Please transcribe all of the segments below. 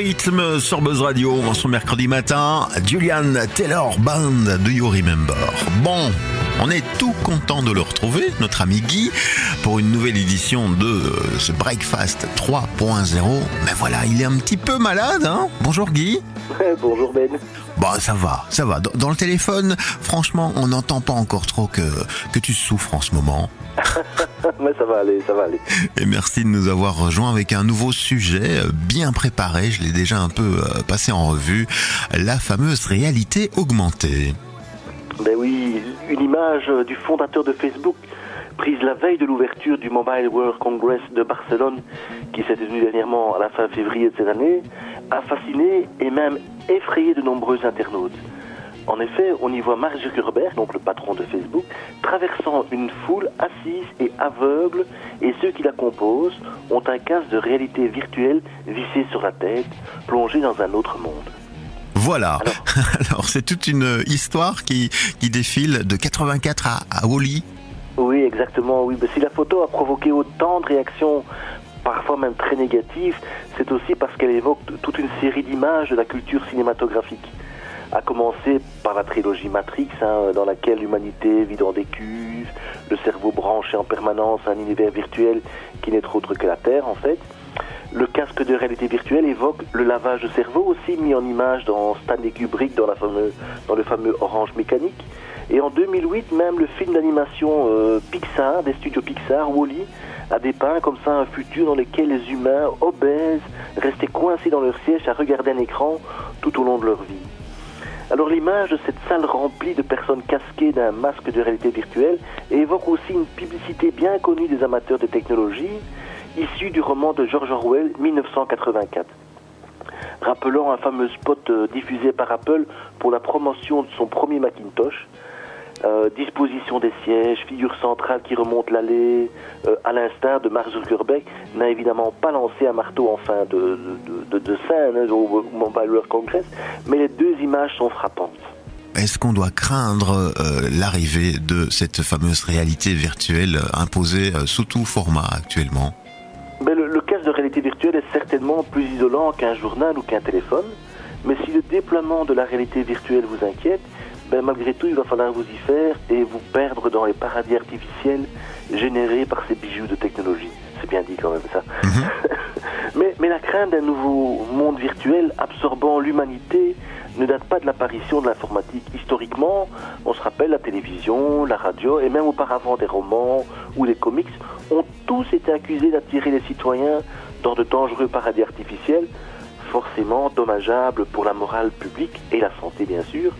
rythme sur Buzz Radio en ce mercredi matin. Julian Taylor Band, Do You Remember? Bon, on est tout content de le retrouver, notre ami Guy, pour une nouvelle édition de ce Breakfast 3.0. Mais voilà, il est un petit peu malade, hein? Bonjour Guy. Bonjour Ben. Bon, ça va. Dans le téléphone, franchement, on n'entend pas encore trop que tu souffres en ce moment. Mais ça va aller. Et merci de nous avoir rejoints avec un nouveau sujet bien préparé. Je l'ai déjà un peu passé en revue. La fameuse réalité augmentée. Ben oui, une image du fondateur de Facebook, prise la veille de l'ouverture du Mobile World Congress de Barcelone, qui s'est tenu dernièrement à la fin février de cette année, a fasciné et même effrayé de nombreux internautes. En effet, on y voit Mark Zuckerberg, donc le patron de Facebook, traversant une foule assise et aveugle, et ceux qui la composent ont un casque de réalité virtuelle vissé sur la tête, plongé dans un autre monde. Voilà. Alors c'est toute une histoire qui défile de 84 à Wall-E. Oui, exactement. Oui, mais si la photo a provoqué autant de réactions, parfois même très négatives, c'est aussi parce qu'elle évoque toute une série d'images de la culture cinématographique. À commencer par la trilogie Matrix, dans laquelle l'humanité vit dans des cuves, le cerveau branché en permanence à un univers virtuel qui n'est autre que la Terre, en fait. Le casque de réalité virtuelle évoque le lavage de cerveau, aussi mis en image dans Stanley Kubrick, dans le fameux Orange Mécanique. Et en 2008, même le film d'animation Pixar, des studios Pixar, Wall-E, a dépeint comme ça un futur dans lequel les humains obèses restaient coincés dans leur siège à regarder un écran tout au long de leur vie. Alors l'image de cette salle remplie de personnes casquées d'un masque de réalité virtuelle évoque aussi une publicité bien connue des amateurs de technologie, issue du roman de George Orwell, 1984. Rappelant un fameux spot diffusé par Apple pour la promotion de son premier Macintosh. Disposition des sièges, figure centrale qui remonte l'allée, à l'instar de Mark Zuckerberg, n'a évidemment pas lancé un marteau en fin de scène au Mobile World Congress, mais les deux images sont frappantes. Est-ce qu'on doit craindre l'arrivée de cette fameuse réalité virtuelle imposée sous tout format actuellement? Ben, le casque de réalité virtuelle est certainement plus isolant qu'un journal ou qu'un téléphone, mais si le déploiement de la réalité virtuelle vous inquiète, ben malgré tout, il va falloir vous y faire et vous perdre dans les paradis artificiels générés par ces bijoux de technologie. C'est bien dit quand même ça. Mais la crainte d'un nouveau monde virtuel absorbant l'humanité ne date pas de l'apparition de l'informatique. Historiquement, on se rappelle la télévision, la radio et même auparavant des romans ou des comics ont tous été accusés d'attirer les citoyens dans de dangereux paradis artificiels, forcément dommageables pour la morale publique et la santé bien sûr,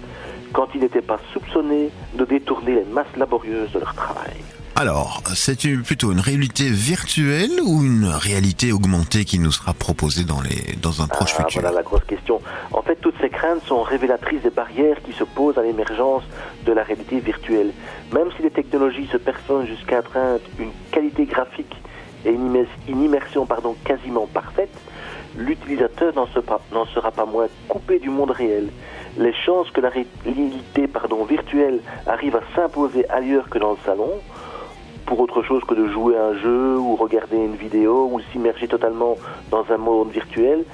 quand ils n'étaient pas soupçonnés de détourner les masses laborieuses de leur travail. Alors, c'est plutôt une réalité virtuelle ou une réalité augmentée qui nous sera proposée dans un proche futur? Voilà la grosse question. En fait, toutes ces craintes sont révélatrices des barrières qui se posent à l'émergence de la réalité virtuelle. Même si les technologies se perfectionnent jusqu'à atteindre une qualité graphique et une immersion quasiment parfaite, l'utilisateur n'en sera pas moins coupé du monde réel. Les chances que la réalité virtuelle arrive à s'imposer ailleurs que dans le salon, pour autre chose que de jouer à un jeu ou regarder une vidéo ou s'immerger totalement dans un monde virtuel,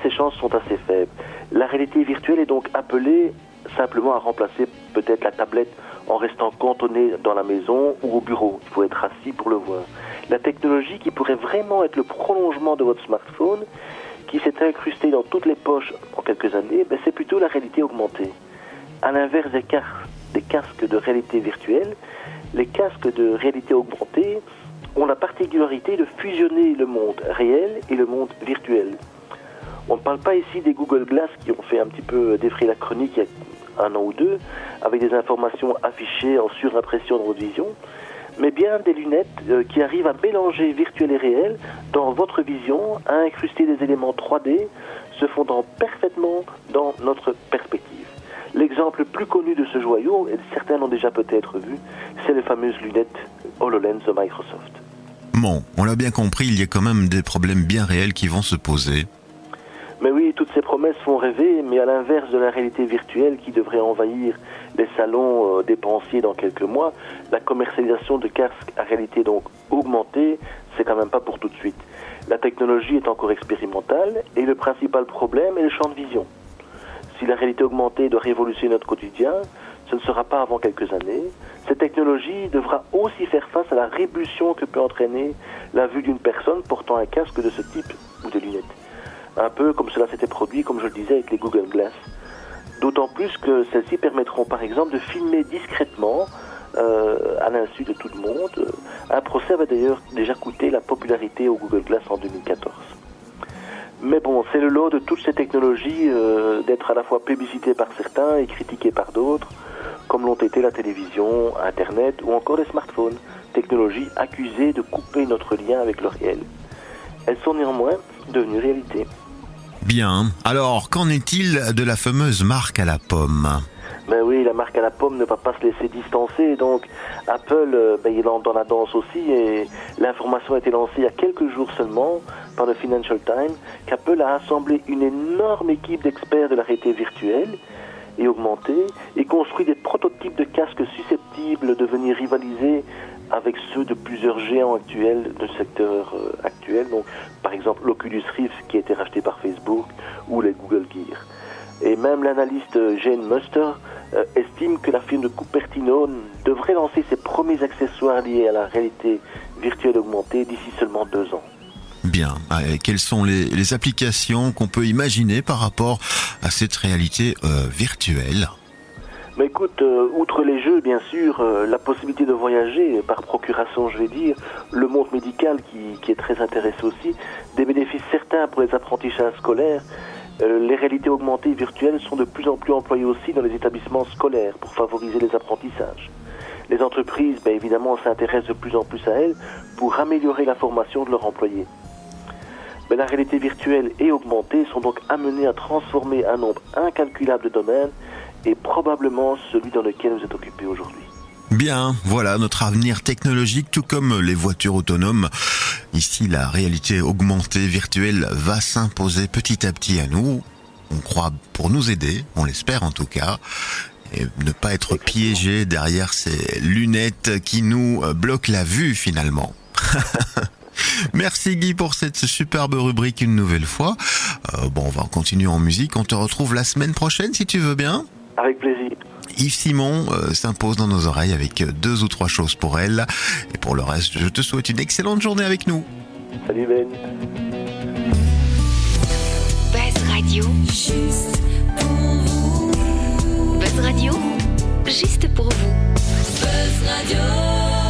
ces chances sont assez faibles. La réalité virtuelle est donc appelée simplement à remplacer peut-être la tablette en restant cantonné dans la maison ou au bureau. Il faut être assis pour le voir. La technologie qui pourrait vraiment être le prolongement de votre smartphone, qui s'est incrustée dans toutes les poches en quelques années, c'est plutôt la réalité augmentée. À l'inverse des casques de réalité virtuelle, les casques de réalité augmentée ont la particularité de fusionner le monde réel et le monde virtuel. On ne parle pas ici des Google Glass qui ont fait un petit peu défrayer la chronique il y a un an ou deux, avec des informations affichées en surimpression dans votre vision, mais bien des lunettes qui arrivent à mélanger virtuel et réel dans votre vision, à incruster des éléments 3D se fondant parfaitement dans notre perspective. L'exemple le plus connu de ce joyau, et certains l'ont déjà peut-être vu, c'est les fameuses lunettes HoloLens de Microsoft. Bon, on l'a bien compris, il y a quand même des problèmes bien réels qui vont se poser. Mais oui, toutes ces promesses font rêver, mais à l'inverse de la réalité virtuelle qui devrait envahir les salons dépensiers dans quelques mois, la commercialisation de casques à réalité donc augmentée, c'est quand même pas pour tout de suite. La technologie est encore expérimentale et le principal problème est le champ de vision. Si la réalité augmentée doit révolutionner notre quotidien, ce ne sera pas avant quelques années. Cette technologie devra aussi faire face à la répulsion que peut entraîner la vue d'une personne portant un casque de ce type ou de lunettes. Un peu comme cela s'était produit, comme je le disais, avec les Google Glass. D'autant plus que celles-ci permettront par exemple de filmer discrètement, à l'insu de tout le monde. Un procès avait d'ailleurs déjà coûté la popularité au Google Glass en 2014. Mais bon, c'est le lot de toutes ces technologies d'être à la fois plébiscitées par certains et critiquées par d'autres, comme l'ont été la télévision, Internet ou encore les smartphones, technologies accusées de couper notre lien avec le réel. Elles sont néanmoins devenues réalité. Bien. Alors, qu'en est-il de la fameuse marque à la pomme ? Ben oui, la marque à la pomme ne va pas se laisser distancer, donc Apple il est dans la danse aussi, et l'information a été lancée il y a quelques jours seulement par le Financial Times qu'Apple a assemblé une énorme équipe d'experts de la réalité virtuelle et augmentée et construit des prototypes de casques susceptibles de venir rivaliser avec ceux de plusieurs géants actuels du secteur actuel, donc par exemple l'Oculus Rift qui a été racheté par Facebook ou les Google Gear. Et même l'analyste Jane Muster estime que la firme de Cupertino devrait lancer ses premiers accessoires liés à la réalité virtuelle augmentée d'ici seulement 2 ans. Bien. Quelles sont les applications qu'on peut imaginer par rapport à cette réalité virtuelle ? Mais écoute, outre les jeux, bien sûr, la possibilité de voyager par procuration, je vais dire, le monde médical qui est très intéressé aussi, des bénéfices certains pour les apprentissages scolaires. Les réalités augmentées virtuelles sont de plus en plus employées aussi dans les établissements scolaires pour favoriser les apprentissages. Les entreprises, évidemment, s'intéressent de plus en plus à elles pour améliorer la formation de leurs employés. Mais la réalité virtuelle et augmentée sont donc amenées à transformer un nombre incalculable de domaines et probablement celui dans lequel vous êtes occupé aujourd'hui. Bien, voilà notre avenir technologique, tout comme les voitures autonomes. Ici, la réalité augmentée virtuelle va s'imposer petit à petit à nous. On croit pour nous aider, on l'espère en tout cas, et ne pas être piégé derrière ces lunettes qui nous bloquent la vue finalement. Merci Guy pour cette superbe rubrique une nouvelle fois. On va continuer en musique. On te retrouve la semaine prochaine si tu veux bien. Avec plaisir. Yves Simon s'impose dans nos oreilles avec 2 ou 3 choses pour elle. Et pour le reste, je te souhaite une excellente journée avec nous. Salut Ben. Buzz Radio, juste pour vous. Buzz Radio, juste pour vous. Buzz Radio.